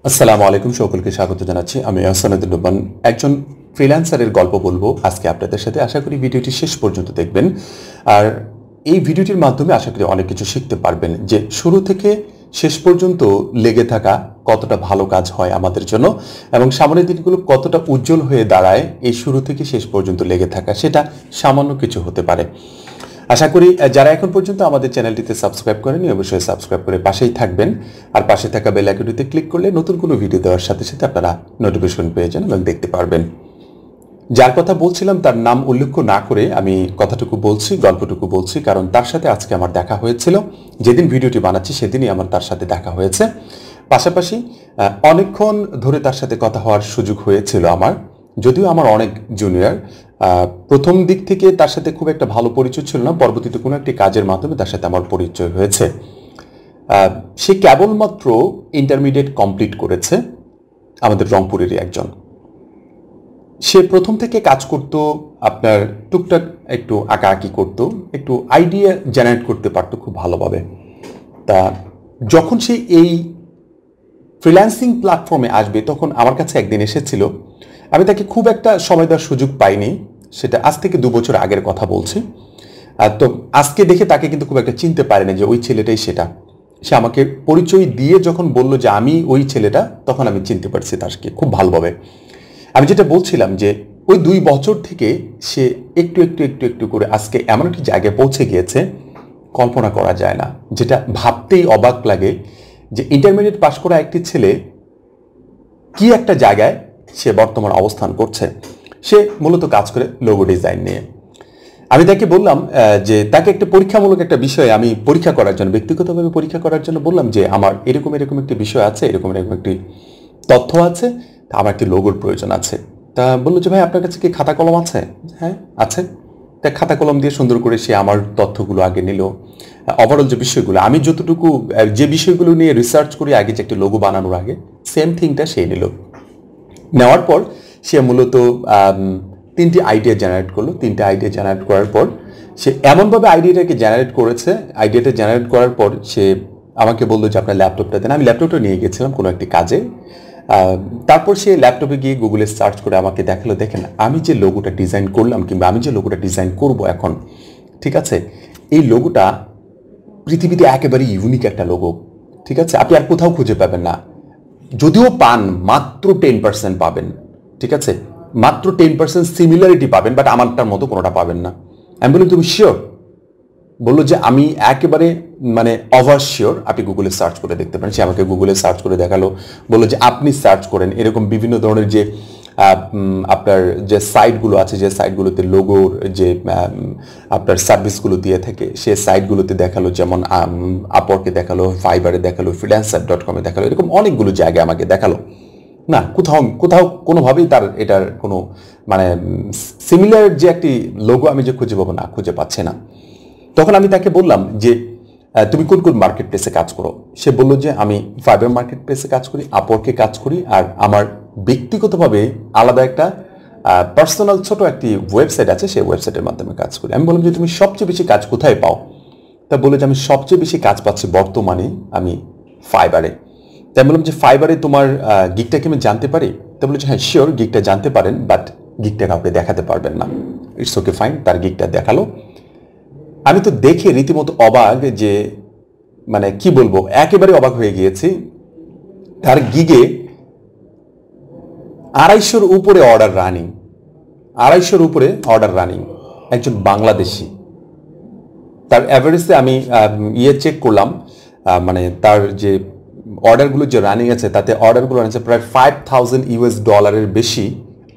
আসসালামু আলাইকুম, সকলকে স্বাগত জানাচ্ছি। আমি আহসান উদ্দিন নোমান, একজন ফ্রিল্যান্সারের গল্প বলবো আজকে আপনাদের সাথে। আশা করি ভিডিওটি শেষ পর্যন্ত দেখবেন। আর এই ভিডিওটির মাধ্যমে আশা করি অনেক কিছু শিখতে পারবেন, যে শুরু থেকে শেষ পর্যন্ত লেগে থাকা কতটা ভালো কাজ হয় আমাদের জন্য, এবং সামনের দিনগুলো কতটা উজ্জ্বল হয়ে দাঁড়ায় এই শুরু থেকে শেষ পর্যন্ত লেগে থাকা। সেটা সামান্য কিছু হতে পারে। আশা করি যারা এখন পর্যন্ত আমাদের চ্যানেলটিতে সাবস্ক্রাইব করেনি অবশ্যই সাবস্ক্রাইব করে পাশেই থাকবেন। আর পাশে থাকা বেল আইকনটিতে ক্লিক করলে নতুন কোনো ভিডিও দেওয়ার সাথে সাথে আপনারা নোটিফিকেশন পেয়ে যান এবং দেখতে পারবেন। যার কথা বলছিলাম তার নাম উল্লেখ না করে আমি কথাটুকু বলছি, গল্পটুকু বলছি, কারণ তার সাথে আজকে আমার দেখা হয়েছিল। যেদিন ভিডিওটি বানাচ্ছি সেদিনই আমার তার সাথে দেখা হয়েছে। পাশাপাশি অনেকক্ষণ ধরে তার সাথে কথা হওয়ার সুযোগ হয়েছিল আমার, যদিও আমার অনেক জুনিয়র। প্রথম দিক থেকে তার সাথে খুব একটা ভালো পরিচয় ছিল না, পরবর্তীতে কোনো একটি কাজের মাধ্যমে তার সাথে আমার পরিচয় হয়েছে। সে কেবলমাত্র ইন্টারমিডিয়েট কমপ্লিট করেছে, আমাদের রংপুরেরই একজন। সে প্রথম থেকে কাজ করতো, আপনার টুকটাক একটু আঁকাআঁকি করতো, একটু আইডিয়া জেনারেট করতে পারতো খুব ভালোভাবে। তা যখন সে এই ফ্রিল্যান্সিং প্ল্যাটফর্মে আসবে তখন আমার কাছে একদিন এসেছিল। আমি তাকে খুব একটা সময় দেওয়ার সুযোগ পাইনি, সেটা আজ থেকে 2 বছর আগের কথা বলছি। তো আজকে দেখে তাকে কিন্তু খুব একটা চিনতে পারেনি যে ওই ছেলেটাই সেটা। সে আমাকে পরিচয় দিয়ে যখন বলল যে আমি ওই ছেলেটা, তখন আমি চিনতে পারছি তাকে খুব ভালোভাবে। আমি যেটা বলছিলাম যে ওই 2 বছর থেকে সে একটু একটু একটু একটু করে আজকে এমন একটি জায়গায় পৌঁছে গিয়েছে কল্পনা করা যায় না, যেটা ভাবতেই অবাক লাগে যে ইন্টারমিডিয়েট পাশ করা একটি ছেলে কি একটা জায়গায় সে বর্তমান অবস্থান করছে। সে মূলত কাজ করে লোগো ডিজাইন নিয়ে। আমি তাকে বললাম যে তাকে একটা পরীক্ষামূলক একটা বিষয়ে আমি পরীক্ষা করার জন্য, ব্যক্তিগতভাবে পরীক্ষা করার জন্য বললাম যে আমার এরকম এরকম একটি বিষয় আছে, এরকম এরকম একটি তথ্য আছে, তা আমার একটি লোগোর প্রয়োজন আছে। তা বললো যে ভাই আপনার কাছে কি খাতা কলম আছে? হ্যাঁ আছে। তা খাতা কলম দিয়ে সুন্দর করে সে আমার তথ্যগুলো আগে নিল, ওভারঅল যে বিষয়গুলো আমি যতটুকু যে বিষয়গুলো নিয়ে রিসার্চ করি আগে, যে একটি লোগো বানানোর আগে, সেম থিংটা সে নিল। নেওয়ার পর সে মূলত 3টি আইডিয়া জেনারেট করলো। 3টে আইডিয়া জেনারেট করার পর সে এমনভাবে আইডিয়াটাকে জেনারেট করেছে, আইডিয়াটা জেনারেট করার পর সে আমাকে বললো যে আপনার ল্যাপটপটা দেন। আমি ল্যাপটপটা নিয়ে গেছিলাম কোনো একটি কাজে। তারপর সে ল্যাপটপে গিয়ে গুগলে সার্চ করে আমাকে দেখালো, দেখেন আমি যে লোগোটা ডিজাইন করলাম, কিংবা আমি যে লোগোটা ডিজাইন করব এখন, ঠিক আছে, এই লোগোটা পৃথিবীতে একেবারে ইউনিক একটা লোগো। ঠিক আছে, আপনি আর কোথাও খুঁজে পাবেন না। যদিও পান মাত্র 10% পাবেন, ঠিক আছে, মাত্র 10% সিমিলারিটি পাবেন, বাট আমারটার মতো কোনোটা পাবেন না। আমি বললাম তুমি শিওর? বললো যে আমি একেবারে মানে ওভার শিওর, আপনি গুগলে সার্চ করে দেখতে পারেন। সে আমাকে গুগলে সার্চ করে দেখালো, বললো যে আপনি সার্চ করেন এরকম বিভিন্ন ধরনের যে আপনার যে সাইটগুলো আছে, যে সাইটগুলোতে লোগোর যে আপনার সার্ভিসগুলো দিয়ে থাকে, সে সাইটগুলোতে দেখালো, যেমন আপওয়ার্কে দেখালো, ফাইবারে দেখালো, freelancer.com-এ দেখালো, এরকম অনেকগুলো জায়গায় আমাকে দেখালো। না, কোথাও কোনোভাবেই তার এটার কোনো মানে সিমিলার যে একটি লোগো আমি যে খুঁজে পাবো, না, খুঁজে পাচ্ছে না। তখন আমি তাকে বললাম যে তুমি কোন কোন মার্কেট প্লেসে কাজ করো? সে বললো যে আমি ফাইবার মার্কেট প্লেসে কাজ করি, আপওয়ার্কে কাজ করি, আর আমার ব্যক্তিগতভাবে আলাদা একটা পার্সোনাল ছোট একটি ওয়েবসাইট আছে, সেই ওয়েবসাইটের মাধ্যমে কাজ করি। আমি বললাম যে তুমি সবচেয়ে বেশি কাজ কোথায় পাও? তা বললো যে আমি সবচেয়ে বেশি কাজ পাচ্ছি বর্তমানে আমি ফাইবারে। তাই বললাম যে ফাইবারে তোমার গিগটা কি আমি জানতে পারি? তা বললো যে হ্যাঁ শিওর, গিগটা জানতে পারেন, বাট গিগটা কাউকে দেখাতে পারবেন না। It's okay fine. তার গিগটা দেখালো। আমি তো দেখে রীতিমতো অবাক, যে মানে কি বলবো, একেবারে অবাক হয়ে গিয়েছি। তার গিগে 250-র উপরে অর্ডার রানিং, 250-র উপরে অর্ডার রানিং, একজন বাংলাদেশি। তার অ্যাভারেজে আমি চেক করলাম, মানে তার যে অর্ডারগুলো যে রানিং আছে, তাতে অর্ডারগুলো আছে প্রায় $5,000 বেশি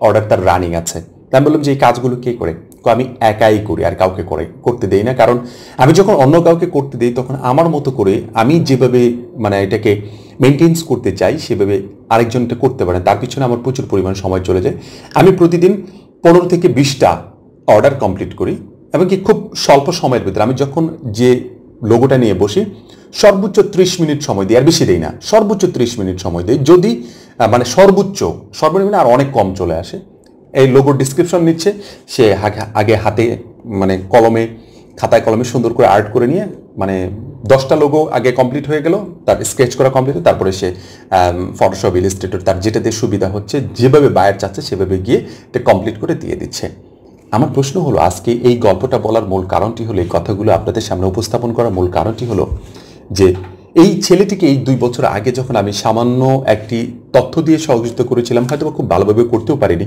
অর্ডার তার রানিং আছে। আমি বললাম যে এই কাজগুলো কে করে? আমি একাই করি, আর কাউকে করতে দেই না। কারণ আমি যখন অন্য কাউকে করতে দিই তখন আমার মতো করে আমি যেভাবে মানে এটাকে মেনটেন্স করতে চাই সেভাবে আরেকজনটা করতে পারেন, তার পিছনে আমার প্রচুর পরিমাণ সময় চলে যায়। আমি প্রতিদিন 15 থেকে 20টা অর্ডার কমপ্লিট করি, এবং কি খুব স্বল্প সময়ের ভিতরে। আমি যখন যে লোগোটা নিয়ে বসি সর্বোচ্চ 30 মিনিট সময় দিই, আর বেশি দিই না, সর্বোচ্চ 30 মিনিট সময় দিই। যদি মানে সর্বনিম্ন আর অনেক কম চলে আসে। এই লোগোর ডিসক্রিপশন নিচ্ছে, সে আগে হাতে মানে খাতায় কলমে সুন্দর করে আর্ট করে নিয়ে মানে 10টা লোগো আগে কমপ্লিট হয়ে গেল, তার স্কেচ করা কমপ্লিট, তারপরে সে ফটোশপ, ইলাস্ট্রেটর তার যেটাতে সুবিধা হচ্ছে, যেভাবে বায়ার চাচ্ছে সেভাবে গিয়ে এটা কমপ্লিট করে দিয়ে দিচ্ছে। আমার প্রশ্ন হলো, আজকে এই গল্পটা বলার মূল কারণটি হলো, এই কথাগুলো আপনাদের সামনে উপস্থাপন করার মূল কারণটি হলো যে এই ছেলেটিকে এই 2 বছর আগে যখন আমি সামান্য একটি তথ্য দিয়ে সহযোগিতা করেছিলাম, হয়তো খুব ভালোভাবে করতেও পারিনি,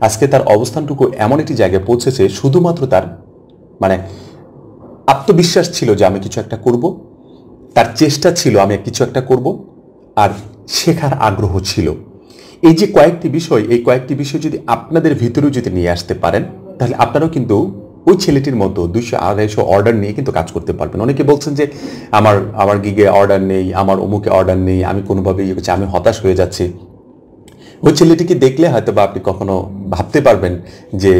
আজকে তার অবস্থানটুকু এমন একটি জায়গায় পৌঁছেছে শুধুমাত্র তার মানে আত্মবিশ্বাস ছিল যে আমি কিছু একটা করব, তার চেষ্টা ছিল আমি কিছু একটা করব, আর শেখার আগ্রহ ছিল। এই যে কয়েকটি বিষয়, এই কয়েকটি বিষয় যদি আপনাদের ভিতরেও যদি নিয়ে আসতে পারেন, তাহলে আপনারাও কিন্তু ওই ছেলেটির মতো 200-250 অর্ডার নিয়ে কিন্তু কাজ করতে পারবেন। অনেকে বলছেন যে আমার গিগে অর্ডার নেই, আমার অমুকে অর্ডার নেই, আমি কোনোভাবেই আমি হতাশ হয়ে যাচ্ছি। ওই ছেলেটিকে দেখলে হয়তো বা আপনি কখনো ভাবতে পারবেন যে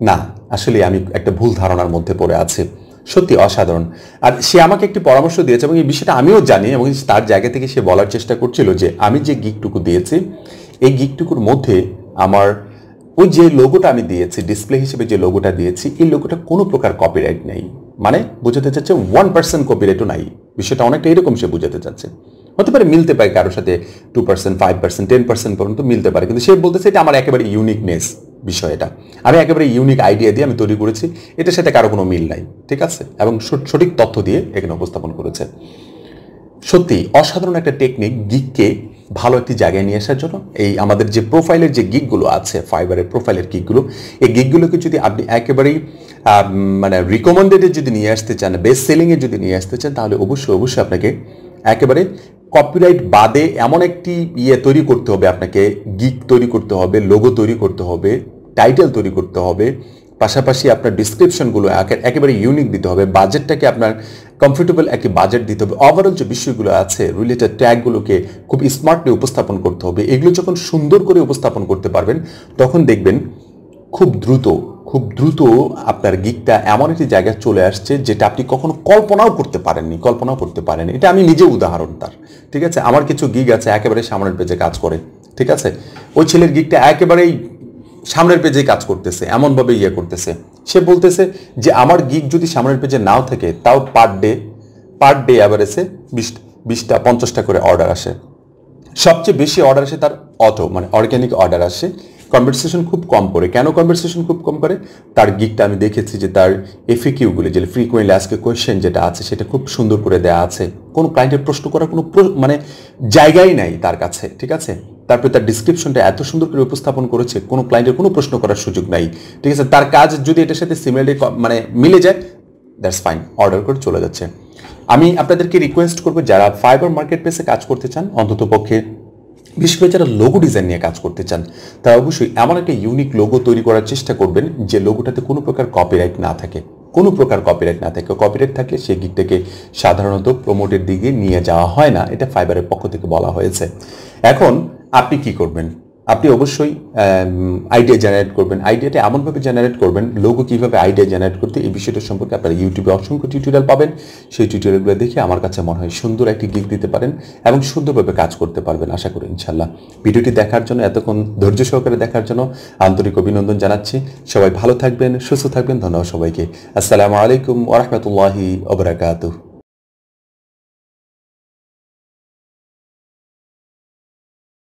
না, আসলে আমি একটা ভুল ধারণার মধ্যে পড়ে আছি। সত্যি অসাধারণ। আর সে আমাকে একটি পরামর্শ দিয়েছে এবং এই বিষয়টা আমিও জানি, এবং তার জায়গা থেকে সে বলার চেষ্টা করছিল যে আমি যে গিগটুকু দিয়েছি, এই গিগটুকুর মধ্যে আমার ওই যে লোগোটা আমি দিয়েছি, ডিসপ্লে হিসেবে যে লোগোটা দিয়েছি, এই লোগোটা কোনো প্রকার কপিরাইট নেই। মানে বোঝাতে চাচ্ছে 1% কপিরাইটও নাই। বিষয়টা অনেকটা এরকম সে বোঝাতে চাচ্ছে। হতে পারে মিলতে পারে কারোর সাথে 2%, 5%, 10% পর্যন্ত মিলতে পারে, কিন্তু সে বলতেছে এটা আমার একেবারে ইউনিকনেস বিষয়, এটা আমি একেবারে ইউনিক আইডিয়া দিয়ে আমি তৈরি করেছি, এটার সাথে কারো কোনো মিল নাই, ঠিক আছে, এবং সঠিক তথ্য দিয়ে এখানে উপস্থাপন করেছে। সত্যি অসাধারণ একটা টেকনিক গিগকে ভালো একটি জায়গায় নিয়ে আসার জন্য। এই আমাদের যে প্রোফাইলের যে গিগগুলো আছে, ফাইবারের প্রোফাইলের গিগগুলো, এই গিগগুলোকে যদি আপনি একেবারেই মানে রিকমেন্ডেডে যদি নিয়ে আসতে চান, বেস্ট সেলিংয়ে যদি নিয়ে আসতে চান, তাহলে অবশ্যই আপনাকে একেবারে কপিরাইট বাদে এমন একটি তৈরি করতে হবে, আপনাকে গিগ তৈরি করতে হবে, লোগো তৈরি করতে হবে, টাইটেল তৈরি করতে হবে, পাশাপাশি আপনার ডিসক্রিপশনগুলো একেবারে ইউনিক দিতে হবে, বাজেটটাকে আপনার কমফোর্টেবল একটি বাজেট দিতে হবে, ওভারঅল যে বিষয়গুলো আছে রিলেটেড ট্যাগগুলোকে খুব স্মার্টলি উপস্থাপন করতে হবে। এগুলো যখন সুন্দর করে উপস্থাপন করতে পারবেন, তখন দেখবেন খুব দ্রুত আপনার গিগটা এমন একটি জায়গায় চলে আসছে যেটা আপনি কখনো কল্পনাও করতে পারেননি। এটা আমি নিজে উদাহরণ তার, ঠিক আছে। আমার কিছু গিগ আছে একেবারে সামনের পেজে কাজ করে, ঠিক আছে। ওই ছেলের গিগটা একেবারেই সামনের পেজে কাজ করতেছে, এমনভাবে করতেছে। সে বলতেছে যে আমার গিগ যদি সামনের পেজে নাও থাকে, তাও পার ডে অ্যাভারেজে 20টা 50টা করে অর্ডার আসে। সবচেয়ে বেশি অর্ডার আসে তার মানে অর্গানিক অর্ডার আসে। কনভারসেশন খুব কম করে। কেন কনভারসেশন খুব কম করে? তার গিগটা আমি দেখেছি যে তার এফএকিউগুলো, যে ফ্রিকোয়েন্টলি আজকে কোয়েশ্চেন যেটা আছে, সেটা খুব সুন্দর করে দেওয়া আছে। কোনো ক্লায়েন্টের প্রশ্ন করার কোনো মানে জায়গাই নাই তার কাছে, ঠিক আছে। তারপরে তার ডিসক্রিপশনটা এত সুন্দর করে উপস্থাপন করেছে, কোনো ক্লায়েন্টের কোনো প্রশ্ন করার সুযোগ নাই, ঠিক আছে। তার কাজ যদি এটার সাথে সিমিলারলি মানে মিলে যায়, দ্যাটস ফাইন, অর্ডার করে চলে যাচ্ছে। আমি আপনাদেরকে রিকোয়েস্ট করবো, যারা ফাইবার মার্কেট প্লেসে কাজ করতে চান, অন্তত পক্ষে বিশেষ করে যারা লোগো ডিজাইন নিয়ে কাজ করতে চান, তারা অবশ্যই এমন একটা ইউনিক লোগো তৈরি করার চেষ্টা করবেন যে লোগোটাতে কোনো প্রকার কপিরাইট না থাকে। কপিরাইট থাকলে সেই গিগটাকে সাধারণত প্রমোটের দিকে নিয়ে যাওয়া হয় না, এটা ফাইবারের পক্ষ থেকে বলা হয়েছে। এখন আপনি কি করবেন? আপনি অবশ্যই আইডিয়া জেনারেট করবেন। আইডিয়াটা এমনভাবে জেনারেট করবেন, লোগো কীভাবে আইডিয়া জেনারেট করতে, এই বিষয়টা সম্পর্কে আপনারা ইউটিউবে অসংখ্য টিউটোরিয়াল পাবেন। সেই টিউটোরিয়ালগুলো দেখে আমার কাছে মনে হয় সুন্দর একটি গিগ দিতে পারেন এবং সুন্দরভাবে কাজ করতে পারবেন, আশা করি ইনশাল্লাহ। ভিডিওটি দেখার জন্য, এতক্ষণ ধৈর্য সহকারে দেখার জন্য আন্তরিক অভিনন্দন জানাচ্ছি। সবাই ভালো থাকবেন, সুস্থ থাকবেন। ধন্যবাদ সবাইকে। আসসালামু আলাইকুম ওয়া রাহমাতুল্লাহি ওয়া বারাকাতুহু।